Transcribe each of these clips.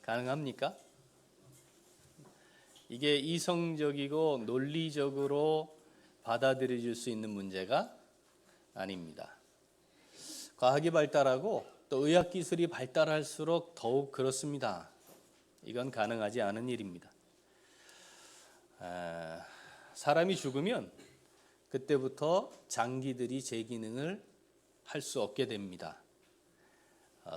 가능합니까? 이게 이성적이고 논리적으로 받아들여질 수 있는 문제가 아닙니다. 과학이 발달하고 또 의학기술이 발달할수록 더욱 그렇습니다. 이건 가능하지 않은 일입니다. 사람이 죽으면 그때부터 장기들이 제 기능을 할 수 없게 됩니다.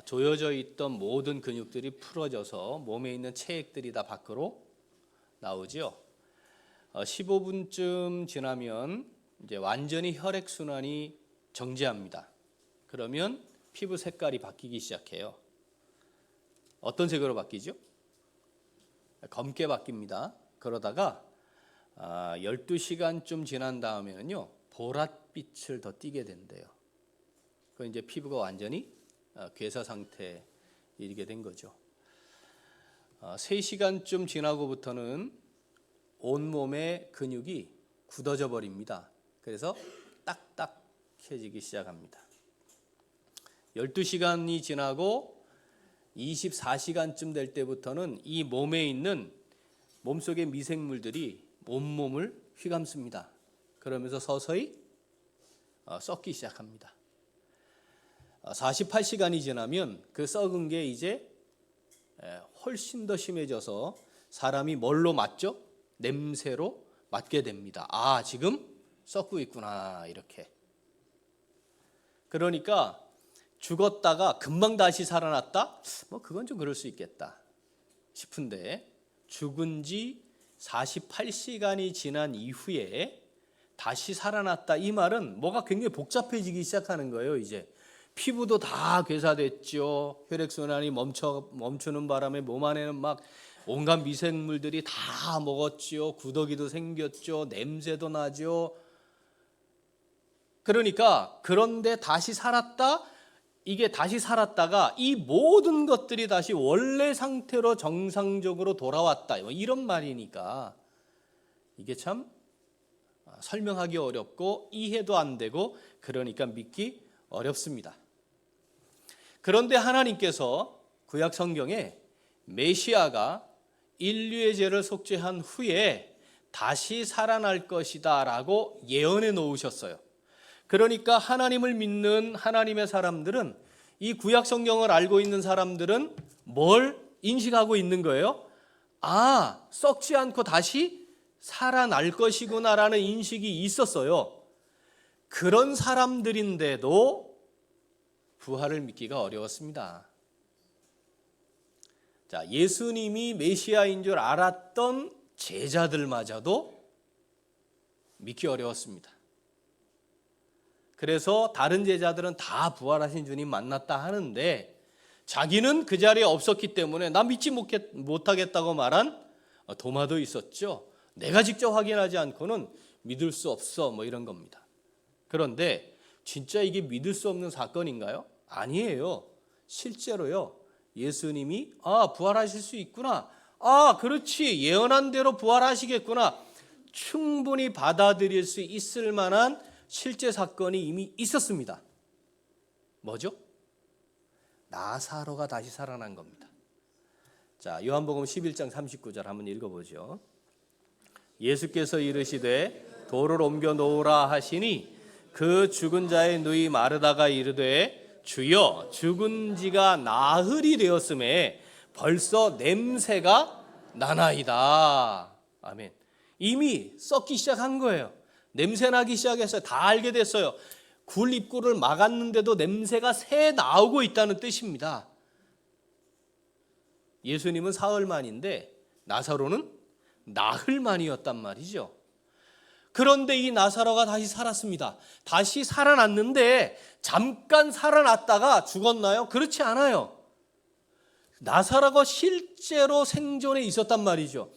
조여져 있던 모든 근육들이 풀어져서 몸에 있는 체액들이 다 밖으로 나오죠. 15분쯤 지나면 이제 완전히 혈액 순환이 정지합니다. 그러면 피부 색깔이 바뀌기 시작해요. 어떤 색으로 바뀌죠? 검게 바뀝니다. 그러다가 12시간쯤 지난 다음에는요, 보랏빛을 더 띠게 된대요. 그 이제 피부가 완전히 괴사 상태에 이르게 된 거죠. 3시간쯤 지나고부터는 온몸의 근육이 굳어져 버립니다. 그래서 딱딱해지기 시작합니다. 12시간이 지나고 24시간쯤 될 때부터는 이 몸에 있는 몸속의 미생물들이 온몸을 휘감습니다. 그러면서 서서히 썩기 시작합니다. 48시간이 지나면 그 썩은 게 이제 훨씬 더 심해져서 사람이 뭘로 맞죠? 냄새로 맡게 됩니다. 아, 지금 썩고 있구나, 이렇게. 그러니까 죽었다가 금방 다시 살아났다? 뭐 그건 좀 그럴 수 있겠다 싶은데, 죽은 지 48시간이 지난 이후에 다시 살아났다, 이 말은 뭐가 굉장히 복잡해지기 시작하는 거예요. 이제 피부도 다 괴사됐죠. 혈액순환이 멈추는 바람에 몸 안에는 막 온갖 미생물들이 다 먹었죠. 구더기도 생겼죠. 냄새도 나죠. 그러니까 그런데 다시 살았다, 이게 다시 살았다가 이 모든 것들이 다시 원래 상태로 정상적으로 돌아왔다, 이런 말이니까 이게 참 설명하기 어렵고 이해도 안 되고, 그러니까 믿기 어렵습니다. 그런데 하나님께서 구약 성경에 메시아가 인류의 죄를 속죄한 후에 다시 살아날 것이다 라고 예언해 놓으셨어요. 그러니까 하나님을 믿는 하나님의 사람들은, 이 구약 성경을 알고 있는 사람들은 뭘 인식하고 있는 거예요? 아, 썩지 않고 다시 살아날 것이구나라는 인식이 있었어요. 그런 사람들인데도 부활을 믿기가 어려웠습니다. 자, 예수님이 메시아인 줄 알았던 제자들마저도 믿기 어려웠습니다. 그래서 다른 제자들은 다 부활하신 주님 만났다 하는데, 자기는 그 자리에 없었기 때문에 나 믿지 못하겠다고 말한 도마도 있었죠. 내가 직접 확인하지 않고는 믿을 수 없어, 뭐 이런 겁니다. 그런데 진짜 이게 믿을 수 없는 사건인가요? 아니에요. 실제로요, 예수님이 부활하실 수 있구나, 그렇지, 예언한 대로 부활하시겠구나, 충분히 받아들일 수 있을 만한 실제 사건이 이미 있었습니다. 뭐죠? 나사로가 다시 살아난 겁니다. 자, 요한복음 11장 39절 한번 읽어보죠. 예수께서 이르시되 돌을 옮겨 놓으라 하시니 그 죽은 자의 누이 마르다가 이르되 주여, 죽은 지가 나흘이 되었음에 벌써 냄새가 나나이다. 아멘. 이미 썩기 시작한 거예요. 냄새 나기 시작했어요. 다 알게 됐어요. 굴 입구를 막았는데도 냄새가 새 나오고 있다는 뜻입니다. 예수님은 사흘 만인데 나사로는 나흘 만이었단 말이죠. 그런데 이 나사로가 다시 살았습니다. 다시 살아났는데 잠깐 살아났다가 죽었나요? 그렇지 않아요. 나사로가 실제로 생존에 있었단 말이죠.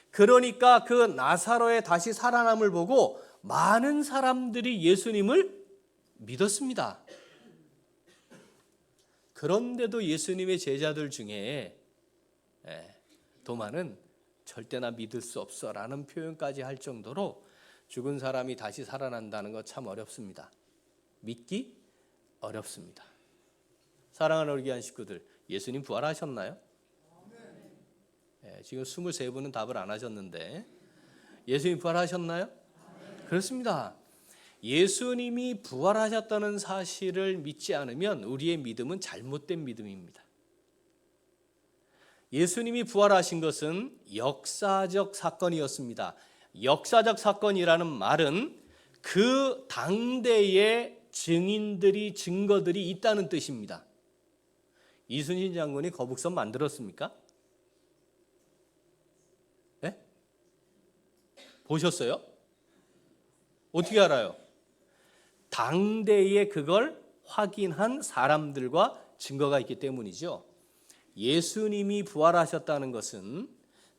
그러니까 그 나사로의 다시 살아남을 보고 많은 사람들이 예수님을 믿었습니다. 그런데도 예수님의 제자들 중에 도마는 절대나 믿을 수 없어 라는 표현까지 할 정도로 죽은 사람이 다시 살아난다는 거 참 어렵습니다. 믿기 어렵습니다. 사랑하는 우리 귀한 식구들, 예수님 부활하셨나요? 지금 23분은 답을 안 하셨는데 예수님 부활하셨나요? 그렇습니다. 예수님이 부활하셨다는 사실을 믿지 않으면 우리의 믿음은 잘못된 믿음입니다. 예수님이 부활하신 것은 역사적 사건이었습니다. 역사적 사건이라는 말은 그 당대에 증거들이 있다는 뜻입니다. 이순신 장군이 거북선 만들었습니까? 네? 보셨어요? 어떻게 알아요? 당대에 그걸 확인한 사람들과 증거가 있기 때문이죠. 예수님이 부활하셨다는 것은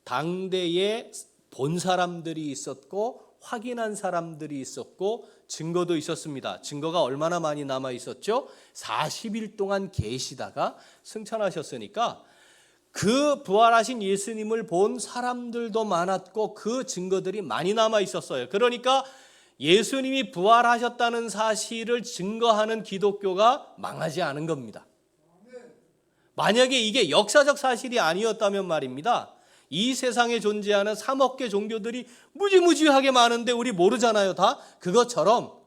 당대에 본 사람들이 있었고 확인한 사람들이 있었고 증거도 있었습니다. 증거가 얼마나 많이 남아 있었죠? 40일 동안 계시다가 승천하셨으니까 그 부활하신 예수님을 본 사람들도 많았고 그 증거들이 많이 남아 있었어요. 그러니까 예수님이 부활하셨다는 사실을 증거하는 기독교가 망하지 않은 겁니다. 만약에 이게 역사적 사실이 아니었다면 말입니다. 이 세상에 존재하는 3억 개 종교들이 무지무지하게 많은데 우리 모르잖아요, 다. 그것처럼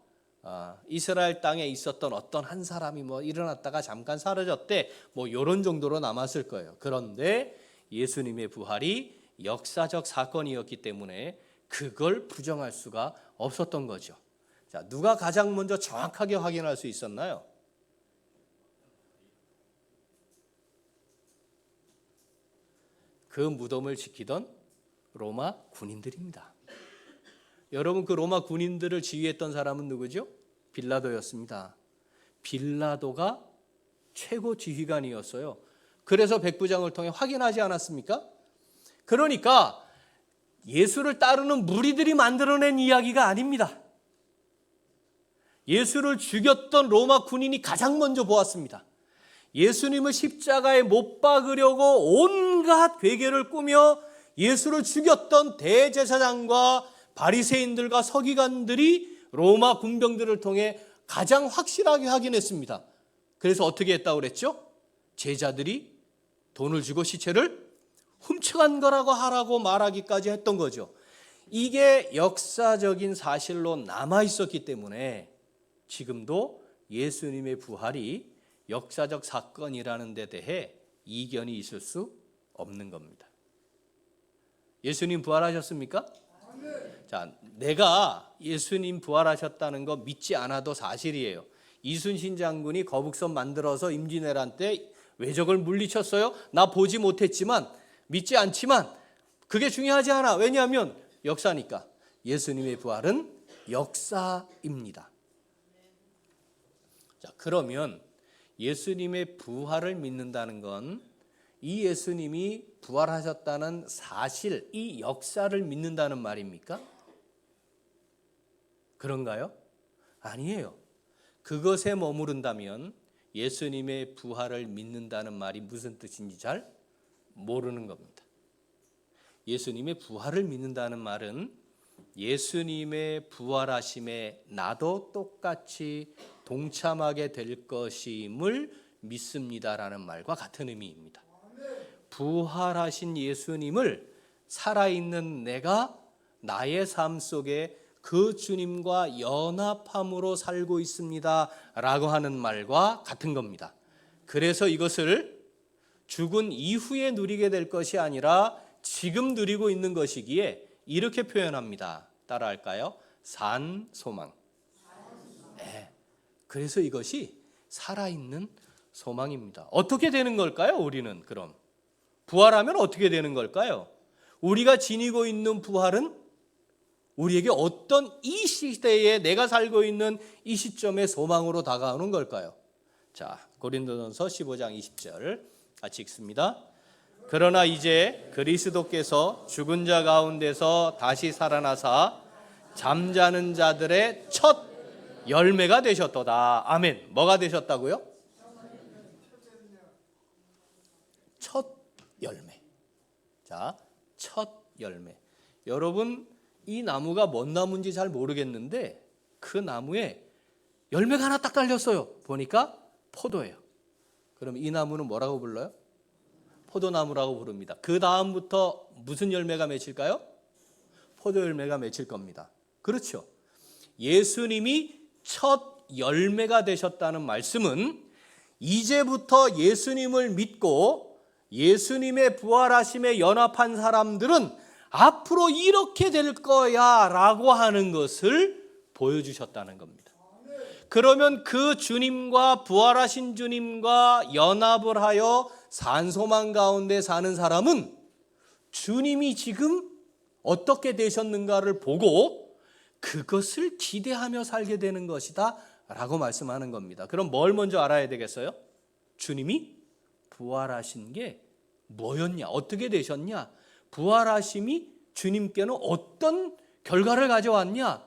이스라엘 땅에 있었던 어떤 한 사람이 일어났다가 잠깐 사라졌대, 이런 정도로 남았을 거예요. 그런데 예수님의 부활이 역사적 사건이었기 때문에 그걸 부정할 수가 없었던 거죠. 자, 누가 가장 먼저 정확하게 확인할 수 있었나요? 그 무덤을 지키던 로마 군인들입니다. 여러분, 그 로마 군인들을 지휘했던 사람은 누구죠? 빌라도였습니다. 빌라도가 최고 지휘관이었어요. 그래서 백부장을 통해 확인하지 않았습니까? 그러니까 예수를 따르는 무리들이 만들어낸 이야기가 아닙니다. 예수를 죽였던 로마 군인이 가장 먼저 보았습니다. 예수님을 십자가에 못 박으려고 온갖 괴계를 꾸며 예수를 죽였던 대제사장과 바리새인들과 서기관들이 로마 군병들을 통해 가장 확실하게 확인했습니다. 그래서 어떻게 했다고 그랬죠? 제자들이 돈을 주고 시체를 훔쳐간 거라고 하라고 말하기까지 했던 거죠. 이게 역사적인 사실로 남아 있었기 때문에 지금도 예수님의 부활이 역사적 사건이라는 데 대해 이견이 있을 수 없는 겁니다. 예수님 부활하셨습니까? 자, 내가 예수님 부활하셨다는 거 믿지 않아도 사실이에요. 이순신 장군이 거북선 만들어서 임진왜란 때 왜적을 물리쳤어요. 나 보지 못했지만, 믿지 않지만 그게 중요하지 않아. 왜냐하면 역사니까. 예수님의 부활은 역사입니다. 자, 그러면 예수님의 부활을 믿는다는 건 이 예수님이 부활하셨다는 사실, 이 역사를 믿는다는 말입니까? 그런가요? 아니에요. 그것에 머무른다면 예수님의 부활을 믿는다는 말이 무슨 뜻인지 잘 모르는 겁니다. 예수님의 부활을 믿는다는 말은 예수님의 부활하심에 나도 똑같이 동참하게 될 것임을 믿습니다라는 말과 같은 의미입니다. 부활하신 예수님을 살아있는 내가 나의 삶 속에 그 주님과 연합함으로 살고 있습니다 라고 하는 말과 같은 겁니다. 그래서 이것을 죽은 이후에 누리게 될 것이 아니라 지금 누리고 있는 것이기에 이렇게 표현합니다. 따라할까요? 산소망. 네. 그래서 이것이 살아있는 소망입니다. 어떻게 되는 걸까요? 우리는 그럼 부활하면 어떻게 되는 걸까요? 우리가 지니고 있는 부활은 우리에게 어떤 이 시대에 내가 살고 있는 이 시점의 소망으로 다가오는 걸까요? 자, 고린도전서 15장 20절 같이 읽습니다. 그러나 이제 그리스도께서 죽은 자 가운데서 다시 살아나사 잠자는 자들의 첫 열매가 되셨도다. 아멘. 뭐가 되셨다고요? 첫 열매. 자, 첫 열매. 여러분, 이 나무가 뭔 나무인지 잘 모르겠는데 그 나무에 열매가 하나 딱 달렸어요. 보니까 포도예요. 그럼 이 나무는 뭐라고 불러요? 포도나무라고 부릅니다. 그 다음부터 무슨 열매가 맺힐까요? 포도 열매가 맺힐 겁니다. 그렇죠. 예수님이 첫 열매가 되셨다는 말씀은 이제부터 예수님을 믿고 예수님의 부활하심에 연합한 사람들은 앞으로 이렇게 될 거야 라고 하는 것을 보여주셨다는 겁니다. 그러면 그 주님과 부활하신 주님과 연합을 하여 산소망 가운데 사는 사람은 주님이 지금 어떻게 되셨는가를 보고 그것을 기대하며 살게 되는 것이다 라고 말씀하는 겁니다. 그럼 뭘 먼저 알아야 되겠어요? 주님이 부활하신 게 뭐였냐? 어떻게 되셨냐? 부활하심이 주님께는 어떤 결과를 가져왔냐?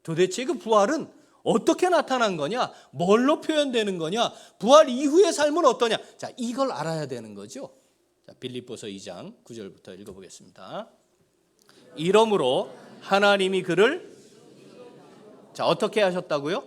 도대체 그 부활은 어떻게 나타난 거냐? 뭘로 표현되는 거냐? 부활 이후의 삶은 어떠냐? 자, 이걸 알아야 되는 거죠. 자, 빌립보서 2장 9절부터 읽어보겠습니다. 이러므로 하나님이 그를 어떻게 하셨다고요?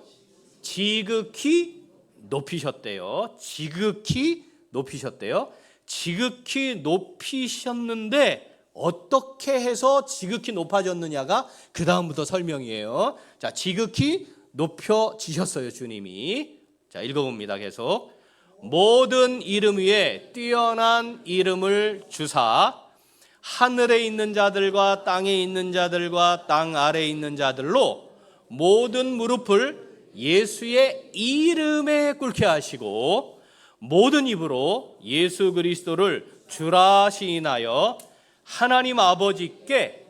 지극히 높이셨대요. 지극히 높이셨대요. 지극히 높이셨는데 어떻게 해서 지극히 높아졌느냐가 그 다음부터 설명이에요. 자, 지극히 높여지셨어요, 주님이. 자, 읽어봅니다. 계속. 모든 이름 위에 뛰어난 이름을 주사 하늘에 있는 자들과 땅에 있는 자들과 땅 아래에 있는 자들로 모든 무릎을 예수의 이름에 꿇게 하시고 모든 입으로 예수 그리스도를 주라 시인하여 하나님 아버지께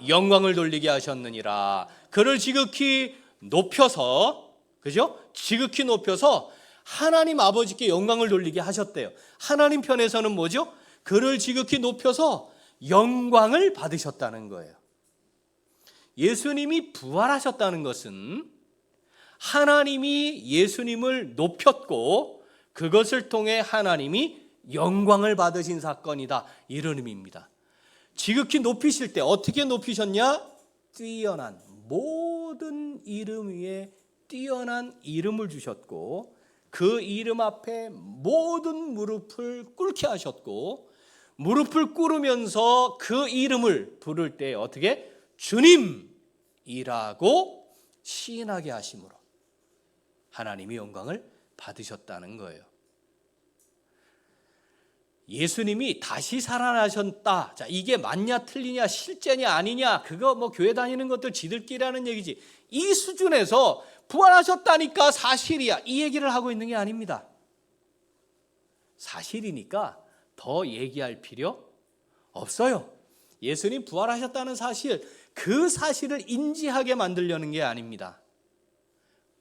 영광을 돌리게 하셨느니라. 그를 지극히 높여서, 그죠? 지극히 높여서 하나님 아버지께 영광을 돌리게 하셨대요. 하나님 편에서는 뭐죠? 그를 지극히 높여서 영광을 받으셨다는 거예요. 예수님이 부활하셨다는 것은 하나님이 예수님을 높였고 그것을 통해 하나님이 영광을 받으신 사건이다, 이런 의미입니다. 지극히 높이실 때 어떻게 높이셨냐? 뛰어난, 모든 이름 위에 뛰어난 이름을 주셨고 그 이름 앞에 모든 무릎을 꿇게 하셨고 무릎을 꿇으면서 그 이름을 부를 때 어떻게? 주님이라고 시인하게 하심으로 하나님이 영광을 받으셨다는 거예요. 예수님이 다시 살아나셨다. 자, 이게 맞냐 틀리냐 실제냐 아니냐 그거 뭐 교회 다니는 것들 지들끼리 하는 얘기지. 이 수준에서 부활하셨다니까 사실이야 이 얘기를 하고 있는 게 아닙니다. 사실이니까 더 얘기할 필요 없어요. 예수님 부활하셨다는 사실, 그 사실을 인지하게 만들려는 게 아닙니다.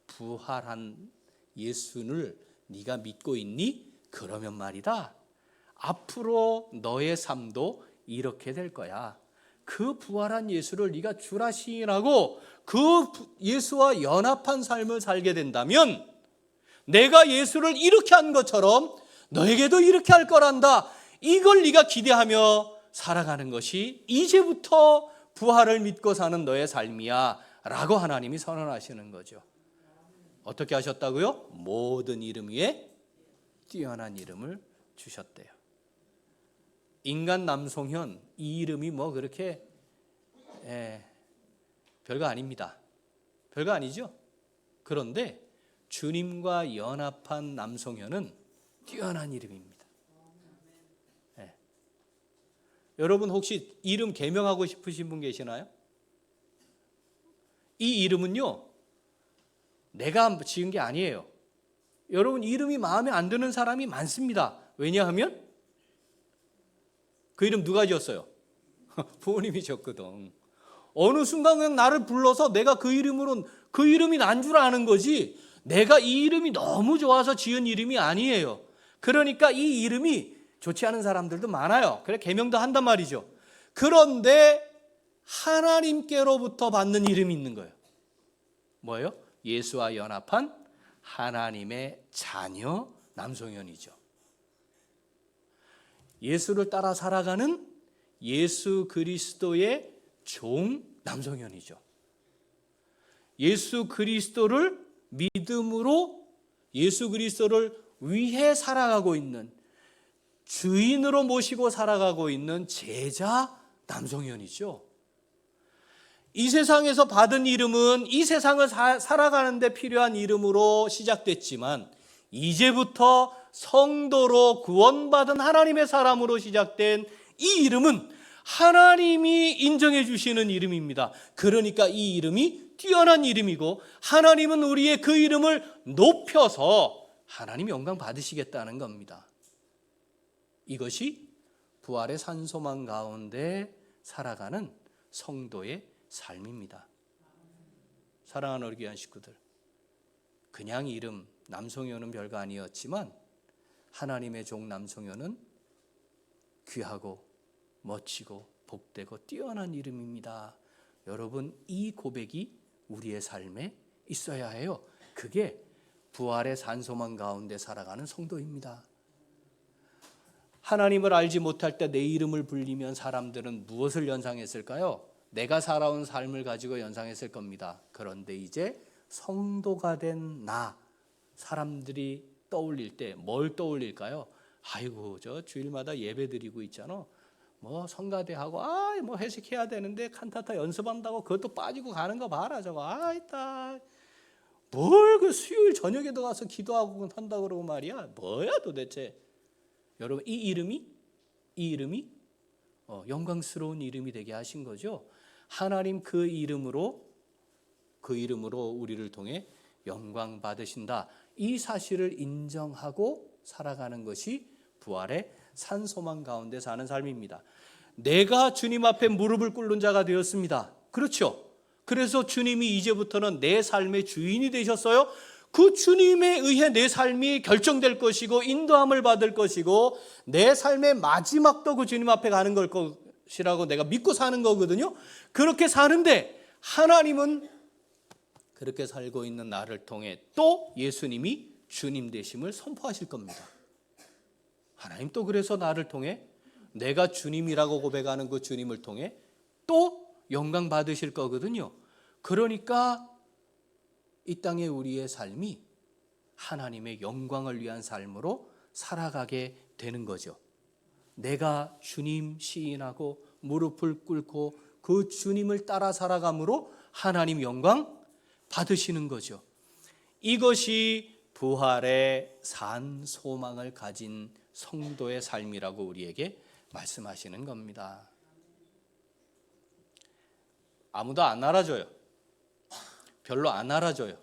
부활한 예수를 네가 믿고 있니? 그러면 말이다, 앞으로 너의 삶도 이렇게 될 거야. 그 부활한 예수를 네가 주라 시인하고 그 예수와 연합한 삶을 살게 된다면 내가 예수를 이렇게 한 것처럼 너에게도 이렇게 할 거란다. 이걸 네가 기대하며 살아가는 것이 이제부터 부활을 믿고 사는 너의 삶이야 라고 하나님이 선언하시는 거죠. 어떻게 하셨다고요? 모든 이름 위에 뛰어난 이름을 주셨대요. 인간 남송현, 이 이름이 뭐 그렇게 별거 아닙니다. 별거 아니죠. 그런데 주님과 연합한 남송현은 뛰어난 이름입니다. 여러분 혹시 이름 개명하고 싶으신 분 계시나요? 이 이름은요 내가 지은 게 아니에요. 여러분 이름이 마음에 안 드는 사람이 많습니다. 왜냐하면 그 이름 누가 지었어요? 부모님이 지었거든. 어느 순간 그냥 나를 불러서 내가 그 이름으로, 그 이름이 난 줄 아는 거지 내가 이 이름이 너무 좋아서 지은 이름이 아니에요. 그러니까 이 이름이 좋지 않은 사람들도 많아요. 그래 개명도 한단 말이죠. 그런데 하나님께로부터 받는 이름이 있는 거예요. 뭐예요? 예수와 연합한 하나님의 자녀 남송현이죠. 예수를 따라 살아가는 예수 그리스도의 종 남송현이죠. 예수 그리스도를 믿음으로 예수 그리스도를 위해 살아가고 있는 주인으로 모시고 살아가고 있는 제자 남성현이죠. 이 세상에서 받은 이름은 이 세상을 살아가는 데 필요한 이름으로 시작됐지만 이제부터 성도로 구원받은 하나님의 사람으로 시작된 이 이름은 하나님이 인정해 주시는 이름입니다. 그러니까 이 이름이 뛰어난 이름이고 하나님은 우리의 그 이름을 높여서 하나님 영광 받으시겠다는 겁니다. 이것이 부활의 산소망 가운데 살아가는 성도의 삶입니다. 사랑하는 우리 귀한 식구들, 그냥 이름 남성현은 별거 아니었지만 하나님의 종 남성현은 귀하고 멋지고 복되고 뛰어난 이름입니다. 여러분, 이 고백이 우리의 삶에 있어야 해요. 그게 부활의 산소망 가운데 살아가는 성도입니다. 하나님을 알지 못할 때 내 이름을 불리면 사람들은 무엇을 연상했을까요? 내가 살아온 삶을 가지고 연상했을 겁니다. 그런데 이제 성도가 된 나, 사람들이 떠올릴 때 뭘 떠올릴까요? 아이고, 저 주일마다 예배 드리고 있잖아. 뭐 성가대하고 뭐 회식해야 되는데 칸타타 연습한다고 그것도 빠지고 가는 거 봐라 저거. 있다. 뭘 그 수요일 저녁에도 가서 기도하고 한다 그러고 말이야. 뭐야 도대체. 여러분, 이 이름이 영광스러운 이름이 되게 하신 거죠. 하나님 그 이름으로 우리를 통해 영광 받으신다. 이 사실을 인정하고 살아가는 것이 부활의 산소망 가운데 사는 삶입니다. 내가 주님 앞에 무릎을 꿇는 자가 되었습니다. 그렇죠? 그래서 주님이 이제부터는 내 삶의 주인이 되셨어요. 그 주님에 의해 내 삶이 결정될 것이고 인도함을 받을 것이고 내 삶의 마지막도 그 주님 앞에 가는 걸 것이라고 내가 믿고 사는 거거든요. 그렇게 사는데 하나님은 그렇게 살고 있는 나를 통해 또 예수님이 주님 되심을 선포하실 겁니다. 하나님 또 그래서 나를 통해 내가 주님이라고 고백하는 그 주님을 통해 또 영광 받으실 거거든요. 그러니까 이 땅에 우리의 삶이 하나님의 영광을 위한 삶으로 살아가게 되는 거죠. 내가 주님 시인하고 무릎을 꿇고 그 주님을 따라 살아감으로 하나님 영광 받으시는 거죠. 이것이 부활의 산 소망을 가진 성도의 삶이라고 우리에게 말씀하시는 겁니다. 아무도 안 알아줘요. 별로 안 알아줘요.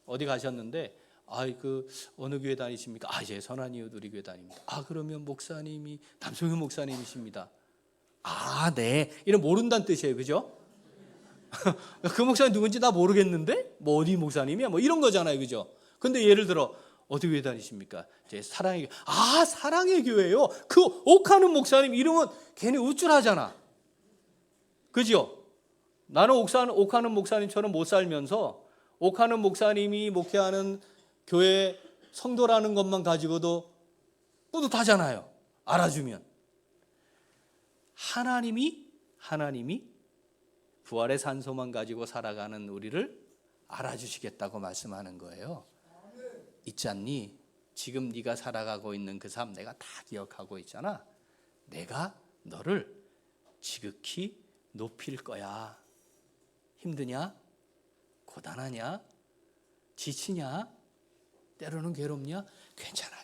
어디 가셨는데 어느 교회 다니십니까? 예, 선한이웃 우리 교회 다닙니다. 그러면 목사님이 남성현 목사님이십니다. 네. 이런 모른다는 뜻이에요. 그죠? 그 목사님 누군지 나 모르겠는데? 뭐 어디 목사님이야? 뭐 이런 거잖아요. 그죠? 근데 예를 들어 어디 교회 다니십니까? 이제 사랑의 교회. 사랑의 교회요? 그 옥하는 목사님 이름은 괜히 우쭐하잖아. 그죠? 나는 옥하는 목사님처럼 못 살면서 옥하는 목사님이 목회하는 교회 성도라는 것만 가지고도 뿌듯하잖아요. 알아주면. 하나님이 부활의 산소만 가지고 살아가는 우리를 알아주시겠다고 말씀하는 거예요. 있지 않니? 지금 네가 살아가고 있는 그 삶 내가 다 기억하고 있잖아. 내가 너를 지극히 높일 거야. 힘드냐? 고단하냐? 지치냐? 때로는 괴롭냐? 괜찮아.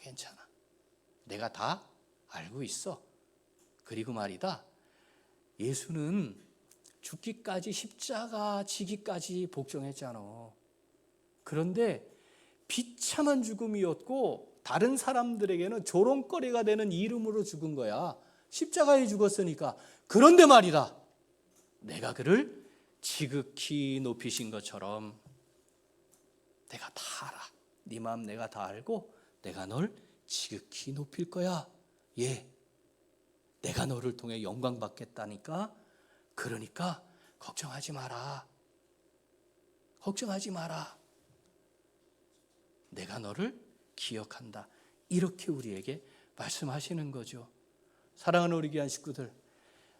내가 다 알고 있어. 그리고 말이다. 예수는 죽기까지 십자가 지기까지 복종했잖아. 그런데 비참한 죽음이었고 다른 사람들에게는 조롱거리가 되는 이름으로 죽은 거야. 십자가에 죽었으니까. 그런데 말이다. 내가 그를 지극히 높이신 것처럼 내가 다 알아. 네 마음 내가 다 알고 내가 널 지극히 높일 거야. 내가 너를 통해 영광 받겠다니까. 그러니까 걱정하지 마라. 내가 너를 기억한다. 이렇게 우리에게 말씀하시는 거죠. 사랑하는 우리 귀한 식구들,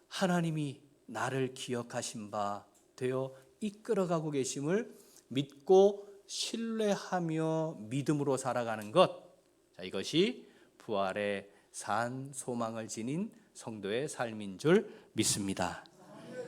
하나님이 나를 기억하신 바 되어 이끌어가고 계심을 믿고 신뢰하며 믿음으로 살아가는 것, 이것이 부활의 산 소망을 지닌 성도의 삶인 줄 믿습니다.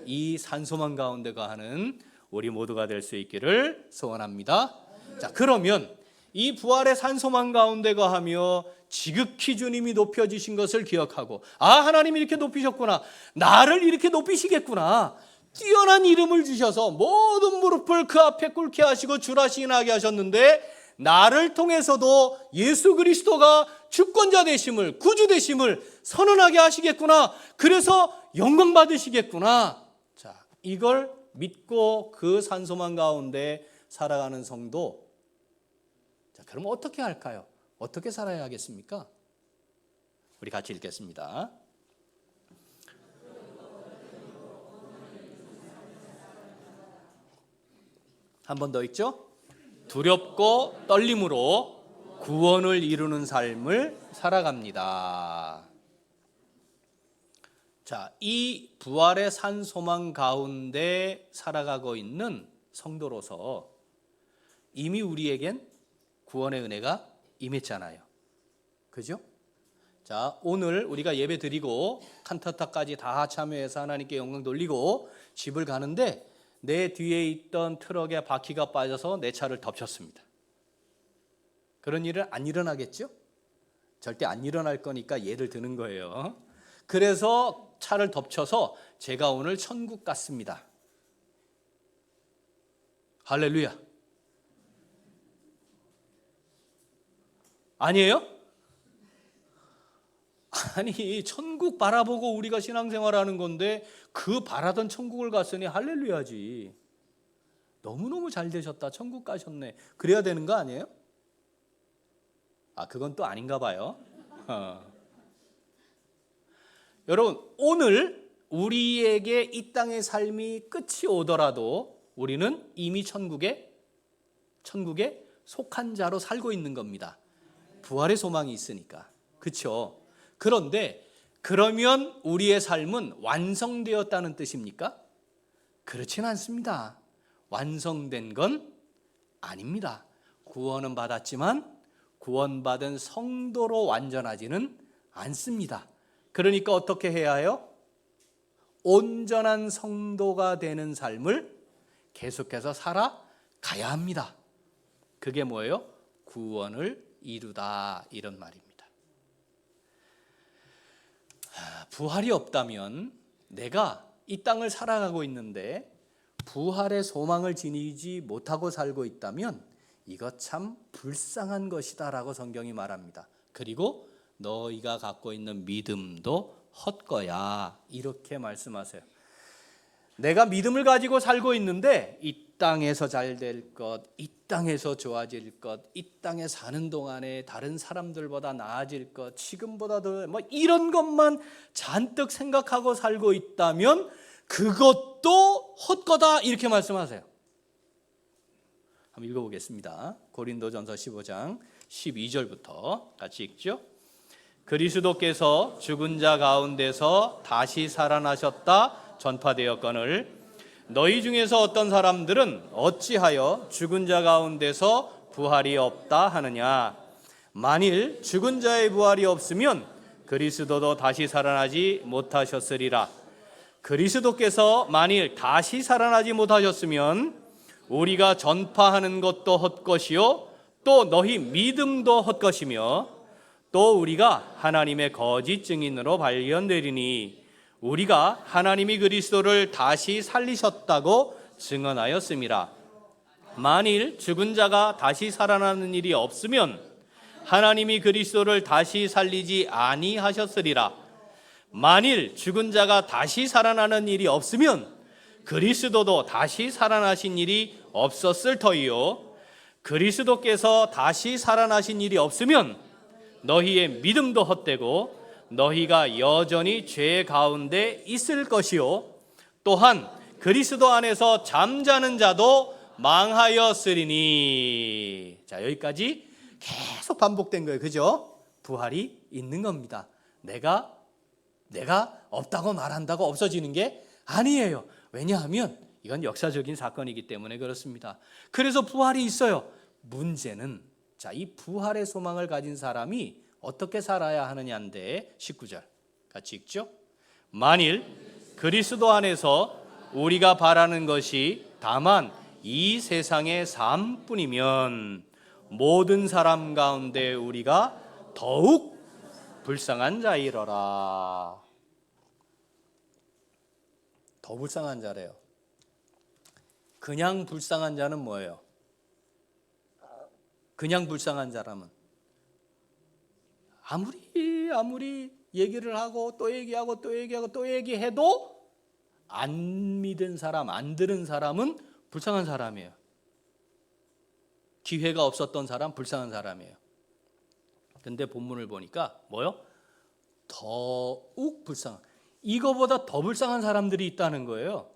이 산소망 가운데 거하는 우리 모두가 될 수 있기를 소원합니다. 자, 그러면 이 부활의 산소망 가운데 거하며 지극히 주님이 높여주신 것을 기억하고, 하나님이 이렇게 높이셨구나, 나를 이렇게 높이시겠구나, 뛰어난 이름을 주셔서 모든 무릎을 그 앞에 꿇게 하시고 주라시나게 하셨는데, 나를 통해서도 예수 그리스도가 주권자 되심을, 구주 되심을 선언하게 하시겠구나, 그래서 영광 받으시겠구나. 자, 이걸 믿고 그 산소망 가운데 살아가는 성도, 자, 그럼 어떻게 할까요? 어떻게 살아야 하겠습니까? 우리 같이 읽겠습니다. 한 번 더 읽죠? 두렵고 떨림으로 구원을 이루는 삶을 살아갑니다. 자, 이 부활의 산 소망 가운데 살아가고 있는 성도로서 이미 우리에겐 구원의 은혜가 임했잖아요. 그죠? 자, 오늘 우리가 예배 드리고 칸타타까지 다 참여해서 하나님께 영광 돌리고 집을 가는데 내 뒤에 있던 트럭에 바퀴가 빠져서 내 차를 덮쳤습니다. 그런 일은 안 일어나겠죠? 절대 안 일어날 거니까 예를 드는 거예요. 그래서 차를 덮쳐서 제가 오늘 천국 갔습니다. 할렐루야. 아니에요? 아니, 천국 바라보고 우리가 신앙생활하는 건데 그 바라던 천국을 갔으니 할렐루야지. 너무너무 잘 되셨다, 천국 가셨네, 그래야 되는 거 아니에요? 그건 또 아닌가 봐요. 여러분, 오늘 우리에게 이 땅의 삶이 끝이 오더라도 우리는 이미 천국에 속한 자로 살고 있는 겁니다. 부활의 소망이 있으니까. 그렇죠? 그런데 그러면 우리의 삶은 완성되었다는 뜻입니까? 그렇진 않습니다. 완성된 건 아닙니다. 구원은 받았지만 구원받은 성도로 완전하지는 않습니다. 그러니까 어떻게 해야 해요? 온전한 성도가 되는 삶을 계속해서 살아가야 합니다. 그게 뭐예요? 구원을 이루다, 이런 말입니다. 부활이 없다면, 내가 이 땅을 살아가고 있는데 부활의 소망을 지니지 못하고 살고 있다면 이거 참 불쌍한 것이다 라고 성경이 말합니다. 그리고 너희가 갖고 있는 믿음도 헛거야, 이렇게 말씀하세요. 내가 믿음을 가지고 살고 있는데 이 땅에서 잘 될 것, 이 땅에서 좋아질 것, 이 땅에 사는 동안에 다른 사람들보다 나아질 것, 지금보다 더 이런 것만 잔뜩 생각하고 살고 있다면 그것도 헛거다, 이렇게 말씀하세요. 한번 읽어보겠습니다. 고린도전서 15장 12절부터 같이 읽죠. 그리스도께서 죽은 자 가운데서 다시 살아나셨다 전파되었거늘 너희 중에서 어떤 사람들은 어찌하여 죽은 자 가운데서 부활이 없다 하느냐. 만일 죽은 자의 부활이 없으면 그리스도도 다시 살아나지 못하셨으리라. 그리스도께서 만일 다시 살아나지 못하셨으면 우리가 전파하는 것도 헛것이요 또 너희 믿음도 헛것이며 또 우리가 하나님의 거짓 증인으로 발견되리니 우리가 하나님이 그리스도를 다시 살리셨다고 증언하였음이라. 만일 죽은 자가 다시 살아나는 일이 없으면 하나님이 그리스도를 다시 살리지 아니하셨으리라. 만일 죽은 자가 다시 살아나는 일이 없으면 그리스도도 다시 살아나신 일이 없었을 터이요 그리스도께서 다시 살아나신 일이 없으면 너희의 믿음도 헛되고 너희가 여전히 죄 가운데 있을 것이요 또한 그리스도 안에서 잠자는 자도 망하였으리니. 자, 여기까지 계속 반복된 거예요. 그죠? 부활이 있는 겁니다. 내가 없다고 말한다고 없어지는 게 아니에요. 왜냐하면 이건 역사적인 사건이기 때문에 그렇습니다. 그래서 부활이 있어요. 문제는 이 부활의 소망을 가진 사람이 어떻게 살아야 하느냐인데 19절 같이 읽죠. 만일 그리스도 안에서 우리가 바라는 것이 다만 이 세상의 삶뿐이면 모든 사람 가운데 우리가 더욱 불쌍한 자이러라. 더 불쌍한 자래요. 그냥 불쌍한 자는 뭐예요? 그냥 불쌍한 자라면 아무리 얘기를 하고 또 얘기하고 또 얘기하고 또 얘기해도 안 믿은 사람, 안 들은 사람은 불쌍한 사람이에요. 기회가 없었던 사람 불쌍한 사람이에요. 근데 본문을 보니까 뭐요? 더욱 불쌍한, 이거보다 더 불쌍한 사람들이 있다는 거예요.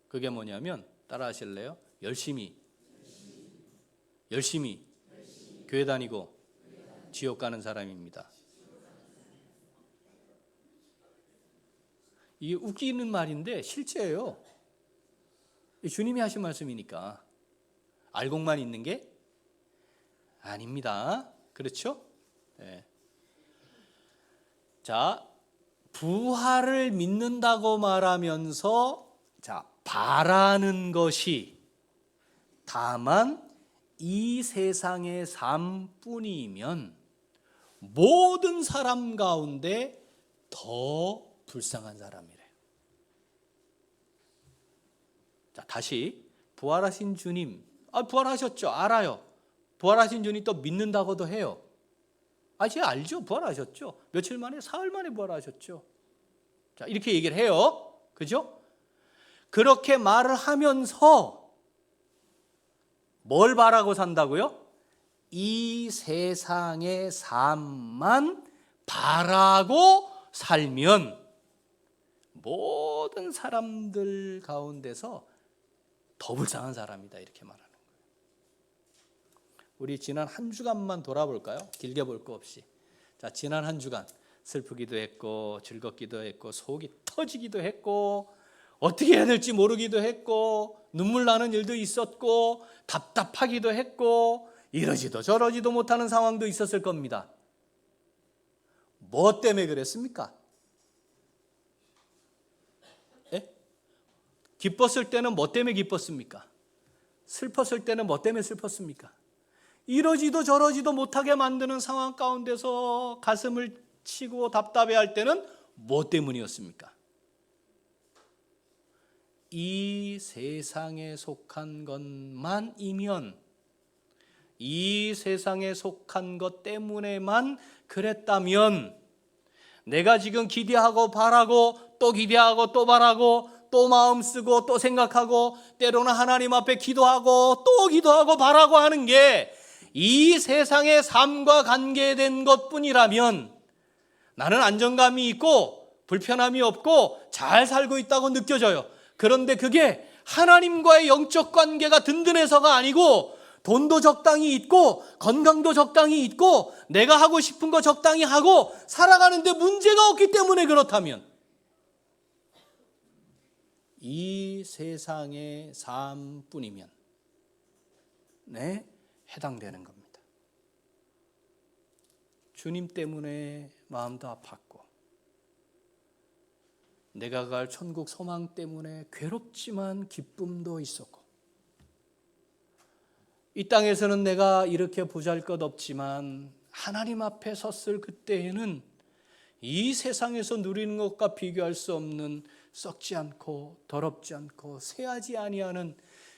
그게 뭐냐면 따라 하실래요? 열심히 교회 다니고 지옥 가는 사람입니다. 이게 웃기는 말인데 실제예요. 주님이 하신 말씀이니까 알고만 있는 게 아닙니다. 그렇죠? 네. 자, 부활을 믿는다고 말하면서 바라는 것이 다만 이 세상의 삶뿐이면 모든 사람 가운데 더 불쌍한 사람이래요. 자, 다시 부활하신 주님, 부활하셨죠? 알아요. 부활하신 주님 또 믿는다고도 해요. 제가 알죠? 부활하셨죠? 며칠 만에, 사흘 만에 부활하셨죠. 자, 이렇게 얘기를 해요. 그죠? 그렇게 말을 하면서 뭘 바라고 산다고요? 이 세상의 삶만 바라고 살면 모든 사람들 가운데서 더 불쌍한 사람이다, 이렇게 말하는 거예요. 우리 지난 한 주간만 돌아볼까요? 길게 볼 거 없이. 자, 지난 한 주간 슬프기도 했고 즐겁기도 했고 속이 터지기도 했고 어떻게 해야 될지 모르기도 했고 눈물 나는 일도 있었고 답답하기도 했고 이러지도 저러지도 못하는 상황도 있었을 겁니다. 뭐 때문에 그랬습니까? 기뻤을 때는 뭐 때문에 기뻤습니까? 슬펐을 때는 뭐 때문에 슬펐습니까? 이러지도 저러지도 못하게 만드는 상황 가운데서 가슴을 치고 답답해할 때는 뭐 때문이었습니까? 이 세상에 속한 것만이면, 이 세상에 속한 것 때문에만 그랬다면, 내가 지금 기대하고 바라고 또 기대하고 또 바라고 또 마음 쓰고 또 생각하고 때로는 하나님 앞에 기도하고 또 기도하고 바라고 하는 게 이 세상의 삶과 관계된 것뿐이라면 나는 안정감이 있고 불편함이 없고 잘 살고 있다고 느껴져요. 그런데 그게 하나님과의 영적 관계가 든든해서가 아니고 돈도 적당히 있고 건강도 적당히 있고 내가 하고 싶은 거 적당히 하고 살아가는데 문제가 없기 때문에 그렇다면 이 세상의 삶뿐이면 해당되는 겁니다. 주님 때문에 마음도 아팠고 내가 갈 천국 소망 때문에 괴롭지만 기쁨도 있었고 이 땅에서는 내가 이렇게 보잘것없지만 하나님 앞에 섰을 그때에는 이 세상에서 누리는 것과 비교할 수 없는 썩지 않고 더럽지 않고 새하지 아니하는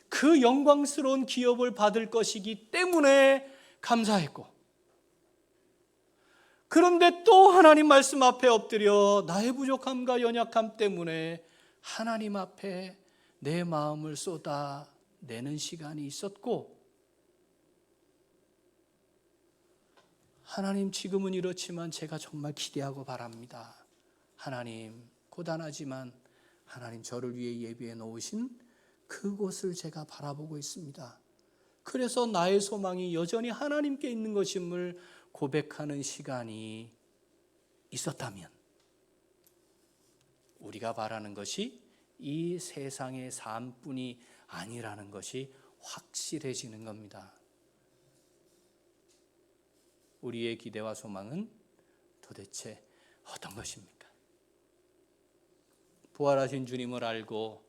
그 영광스러운 기업을 받을 것이기 때문에 감사했고, 그런데 또 하나님 말씀 앞에 엎드려 나의 부족함과 연약함 때문에 하나님 앞에 내 마음을 쏟아내는 시간이 있었고, 하나님 지금은 이렇지만 제가 정말 기대하고 바랍니다. 하나님 고단하지만 하나님 저를 위해 예비해 놓으신 그곳을 제가 바라보고 있습니다. 그래서 나의 소망이 여전히 하나님께 있는 것임을 고백하는 시간이 있었다면 우리가 바라는 것이 이 세상의 삶뿐이 아니라는 것이 확실해지는 겁니다. 우리의 기대와 소망은 도대체 어떤 것입니까? 부활하신 주님을 알고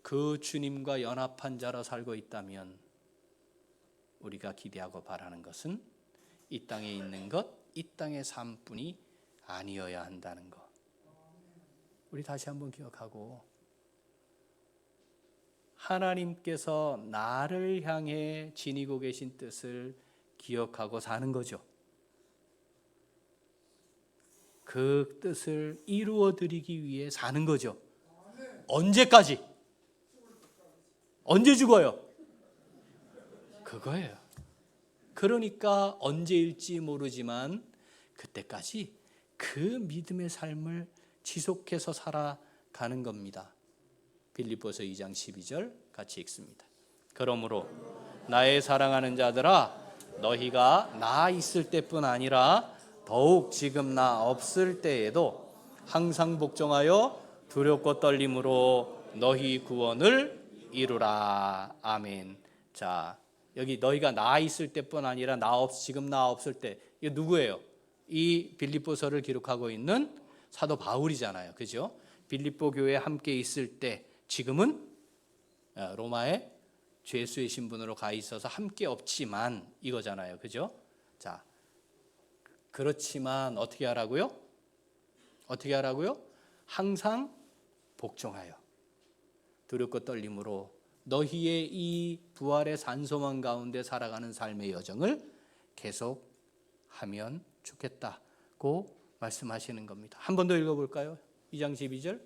그 주님과 연합한 자로 살고 있다면 우리가 기대하고 바라는 것은 이 땅에 있는 것, 이 땅의 삶뿐이 아니어야 한다는 것. 우리 다시 한번 기억하고 하나님께서 나를 향해 지니고 계신 뜻을 기억하고 사는 거죠. 그 뜻을 이루어 드리기 위해 사는 거죠. 언제까지? 언제 죽어요? 그거예요. 그러니까 언제일지 모르지만 그때까지 그 믿음의 삶을 지속해서 살아가는 겁니다. 빌립보서 2장 12절 같이 읽습니다. 그러므로 나의 사랑하는 자들아, 너희가 나 있을 때뿐 아니라 더욱 지금 나 없을 때에도 항상 복종하여 두렵고 떨림으로 너희 구원을 이루라. 아멘. 자, 여기 너희가 나 있을 때뿐 아니라 지금 나 없을 때, 이게 누구예요? 이 빌립보서를 기록하고 있는 사도 바울이잖아요. 그죠? 빌립보 교회에 함께 있을 때, 지금은 로마에 죄수의 신분으로 가 있어서 함께 없지만 이거잖아요. 그죠? 자, 그렇지만 어떻게 하라고요? 어떻게 하라고요? 항상 복종하여 두렵고 떨림으로 너희의 이 부활의 산소망 가운데 살아가는 삶의 여정을 계속하면 좋겠다고 말씀하시는 겁니다. 한 번 더 읽어볼까요? 2장 12절.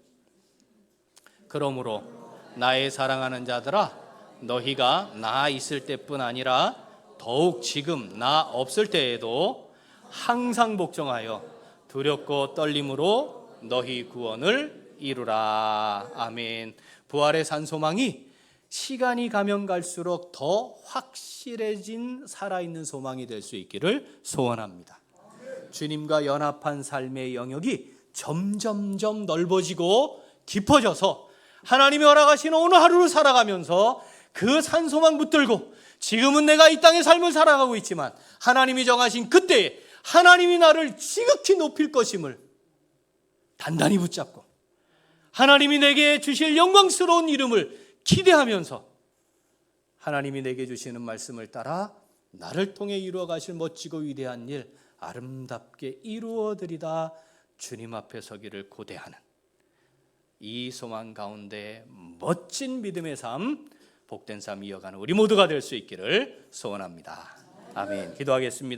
그러므로 나의 사랑하는 자들아, 너희가 나 있을 때뿐 아니라 더욱 지금 나 없을 때에도 항상 복종하여 두렵고 떨림으로 너희 구원을 이루라. 아멘. 부활의 산소망이 시간이 가면 갈수록 더 확실해진 살아있는 소망이 될 수 있기를 소원합니다. 주님과 연합한 삶의 영역이 점점점 넓어지고 깊어져서 하나님이 허락하신 오늘 하루를 살아가면서 그 산소망 붙들고 지금은 내가 이 땅의 삶을 살아가고 있지만 하나님이 정하신 그때에 하나님이 나를 지극히 높일 것임을 단단히 붙잡고 하나님이 내게 주실 영광스러운 이름을 기대하면서 하나님이 내게 주시는 말씀을 따라 나를 통해 이루어 가실 멋지고 위대한 일 아름답게 이루어드리다 주님 앞에 서기를 고대하는 이 소망 가운데 멋진 믿음의 삶, 복된 삶 이어가는 우리 모두가 될 수 있기를 소원합니다. 아멘. 기도하겠습니다.